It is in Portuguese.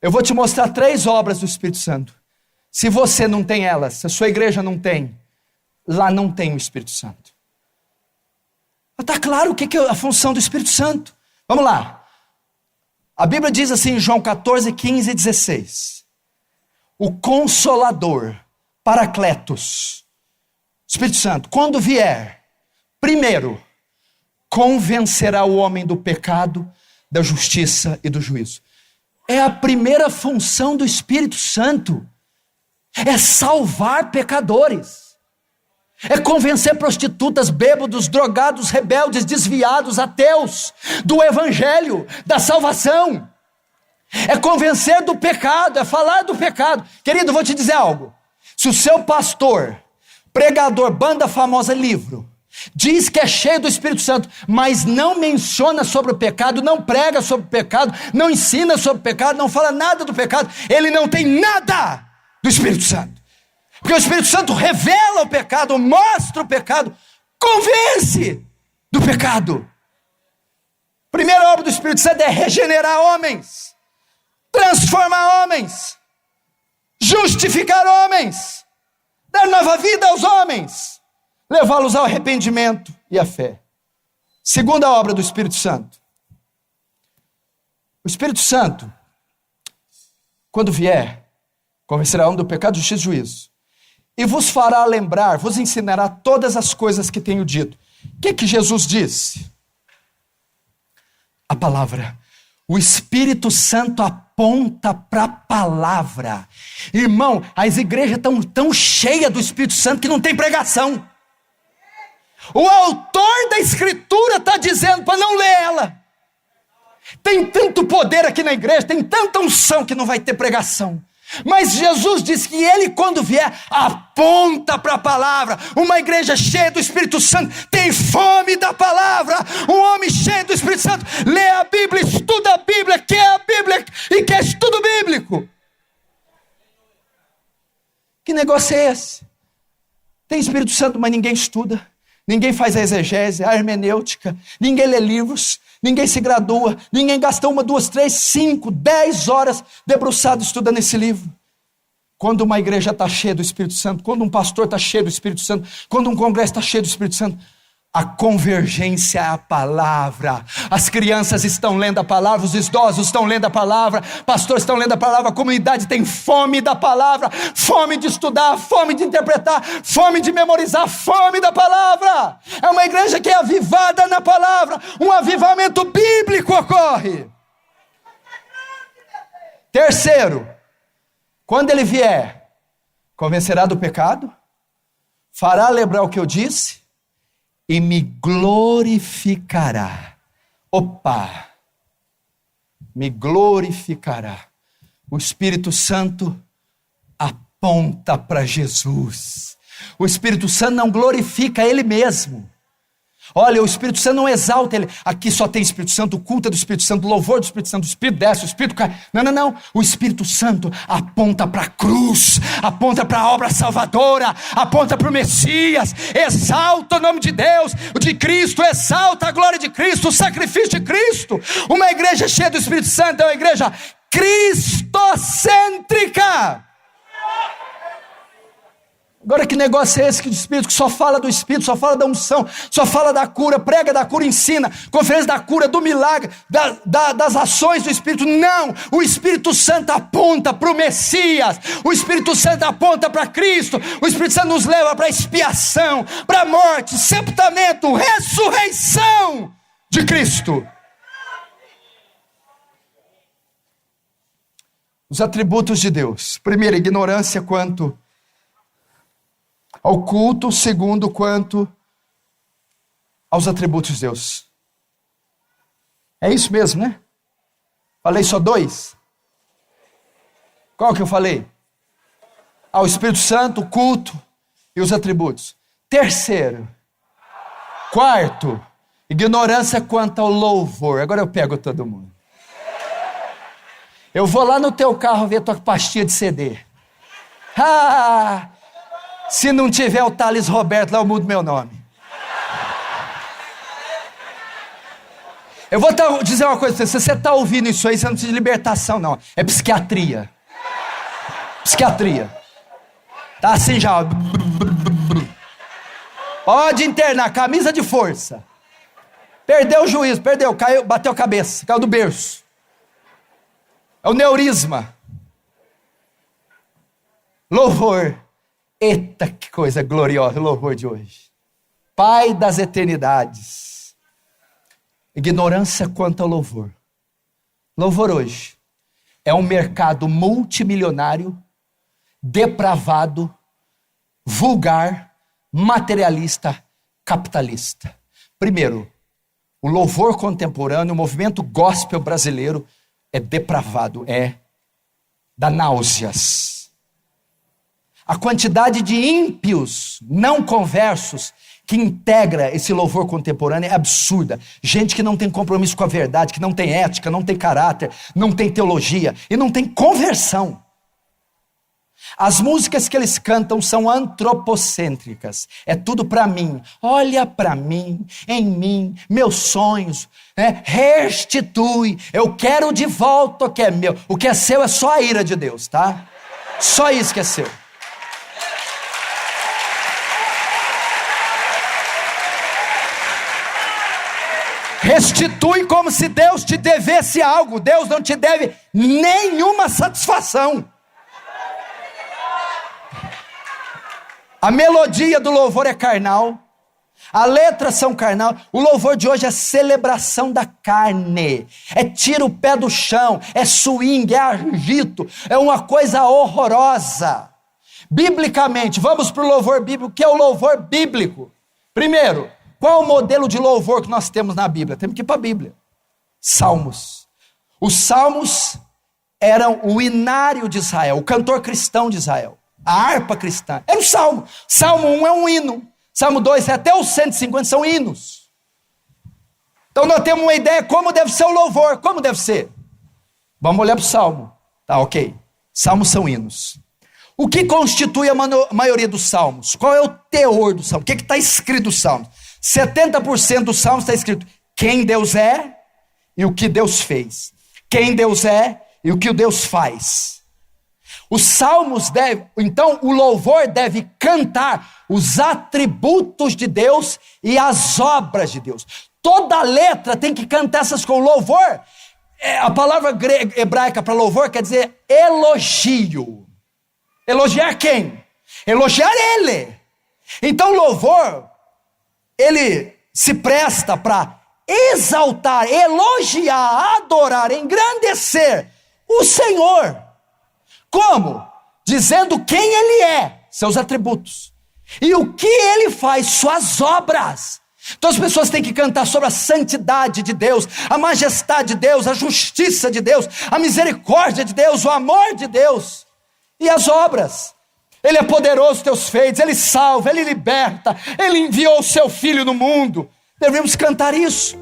Eu vou te mostrar 3 obras do Espírito Santo. Se você não tem elas, se a sua igreja não tem, lá não tem o Espírito Santo. Está claro o que é a função do Espírito Santo. Vamos lá. A Bíblia diz assim em João 14, 15 e 16. O Consolador, Paracletos, Espírito Santo, quando vier, primeiro, convencerá o homem do pecado, da justiça e do juízo. É a primeira função do Espírito Santo. É salvar pecadores. É convencer prostitutas, bêbados, drogados, rebeldes, desviados, ateus, do evangelho, da salvação. É convencer do pecado, é falar do pecado. Querido, vou te dizer algo. Se o seu pastor, pregador, banda famosa, livro, diz que é cheio do Espírito Santo, mas não menciona sobre o pecado, não prega sobre o pecado, não ensina sobre o pecado, não fala nada do pecado, ele não tem nada do Espírito Santo. Porque o Espírito Santo revela o pecado, mostra o pecado, convence do pecado. Primeira obra do Espírito Santo é regenerar homens, transformar homens, justificar homens, dar nova vida aos homens, levá-los ao arrependimento e à fé. Segunda obra do Espírito Santo. O Espírito Santo, quando vier, convencerá o homem do pecado, justiça e juízo. E vos fará lembrar, vos ensinará todas as coisas que tenho dito. O que Jesus disse? A palavra. O Espírito Santo aponta para a palavra. Irmão, as igrejas estão tão cheias do Espírito Santo que não tem pregação. O autor da Escritura está dizendo para não ler ela. Tem tanto poder aqui na igreja, tem tanta unção que não vai ter pregação. Mas Jesus disse que ele, quando vier, aponta para a palavra. Uma igreja cheia do Espírito Santo tem fome da palavra. Um homem cheio do Espírito Santo lê a Bíblia, estuda a Bíblia, quer a Bíblia e quer estudo bíblico. Que negócio é esse? Tem Espírito Santo, mas ninguém estuda. Ninguém faz a exegese, a hermenêutica, ninguém lê livros, ninguém se gradua, ninguém gasta 1, 2, 3, 5, 10 horas debruçado estudando esse livro. Quando uma igreja está cheia do Espírito Santo, quando um pastor está cheio do Espírito Santo, quando um congresso está cheio do Espírito Santo, a convergência é a palavra. As crianças estão lendo a palavra, os idosos estão lendo a palavra, pastores estão lendo a palavra, a comunidade tem fome da palavra, fome de estudar, fome de interpretar, fome de memorizar, fome da palavra. É uma igreja que é avivada na palavra, um avivamento bíblico ocorre. Terceiro, quando ele vier, convencerá do pecado, fará lembrar o que eu disse, e me glorificará. Opa! Me glorificará. O Espírito Santo aponta para Jesus. O Espírito Santo não glorifica Ele mesmo. Olha, o Espírito Santo não exalta Ele. Aqui só tem Espírito Santo, o culto é do Espírito Santo, o louvor do Espírito Santo, o Espírito desce, o Espírito cai. Não. O Espírito Santo aponta para a cruz, aponta para a obra salvadora, aponta para o Messias, exalta o nome de Deus, o de Cristo, exalta a glória de Cristo, o sacrifício de Cristo. Uma igreja cheia do Espírito Santo é uma igreja cristocêntrica. Agora que negócio é esse que o Espírito que só fala do Espírito, só fala da unção, só fala da cura, prega da cura, ensina, conferência da cura, do milagre, das ações do Espírito? Não, o Espírito Santo aponta para o Messias, o Espírito Santo aponta para Cristo, o Espírito Santo nos leva para a expiação, para a morte, sepultamento, ressurreição de Cristo. Os atributos de Deus. Primeiro, ignorância quanto ao culto. Segundo, quanto aos atributos de Deus. É isso mesmo, né? Falei só 2? Qual que eu falei? O Espírito Santo, o culto e os atributos. Terceiro. Quarto, ignorância quanto ao louvor. Agora eu pego todo mundo. Eu vou lá no teu carro ver tua pastinha de CD. Se não tiver o Thales Roberto lá, eu mudo meu nome. Eu vou dizer uma coisa, se você está ouvindo isso aí, você não precisa de libertação, não. É psiquiatria. Psiquiatria. Tá assim já. Pode internar, camisa de força. Perdeu o juízo, perdeu, caiu, bateu a cabeça, caiu do berço. É o neurisma. Louvor. Eita, que coisa gloriosa, o louvor de hoje. Pai das eternidades. Ignorância quanto ao louvor. Louvor hoje é um mercado multimilionário, depravado, vulgar, materialista, capitalista. Primeiro, o louvor contemporâneo, o movimento gospel brasileiro é depravado, dá náuseas. A quantidade de ímpios não conversos que integra esse louvor contemporâneo é absurda. Gente que não tem compromisso com a verdade, que não tem ética, não tem caráter, não tem teologia e não tem conversão. As músicas que eles cantam são antropocêntricas. É tudo para mim. Olha para mim, em mim, meus sonhos. Restitui. Eu quero de volta o que é meu. O que é seu é só a ira de Deus, tá? Só isso que é seu. Restitui como se Deus te devesse algo. Deus não te deve nenhuma satisfação. A melodia do louvor é carnal. A letra são carnal. O louvor de hoje é celebração da carne. É tira o pé do chão. É swing, é agito. É uma coisa horrorosa. Biblicamente, vamos para o louvor bíblico. O que é o louvor bíblico? Primeiro, qual o modelo de louvor que nós temos na Bíblia? Temos que ir para a Bíblia. Salmos. Os salmos eram o inário de Israel, o cantor cristão de Israel. A harpa cristã. Era o salmo. Salmo 1 é um hino. Salmo 2 até os 150 são hinos. Então nós temos uma ideia como deve ser o louvor. Como deve ser? Vamos olhar para o salmo. Tá, ok. Salmos são hinos. O que constitui a maioria dos salmos? Qual é o teor do salmo? O que está escrito nos salmos? 70% dos salmos está escrito quem Deus é e o que Deus fez. Quem Deus é e o que Deus faz. Os salmos então o louvor deve cantar os atributos de Deus e as obras de Deus. Toda letra tem que cantar essas coisas. Louvor, a palavra hebraica para louvor quer dizer elogio. Elogiar quem? Elogiar Ele. Então louvor, ele se presta para exaltar, elogiar, adorar, engrandecer o Senhor. Como? Dizendo quem Ele é, seus atributos. E o que Ele faz, suas obras. Então as pessoas têm que cantar sobre a santidade de Deus, a majestade de Deus, a justiça de Deus, a misericórdia de Deus, o amor de Deus. E as obras. Ele é poderoso, teus feitos, Ele salva, Ele liberta, Ele enviou o seu Filho no mundo. Devemos cantar isso.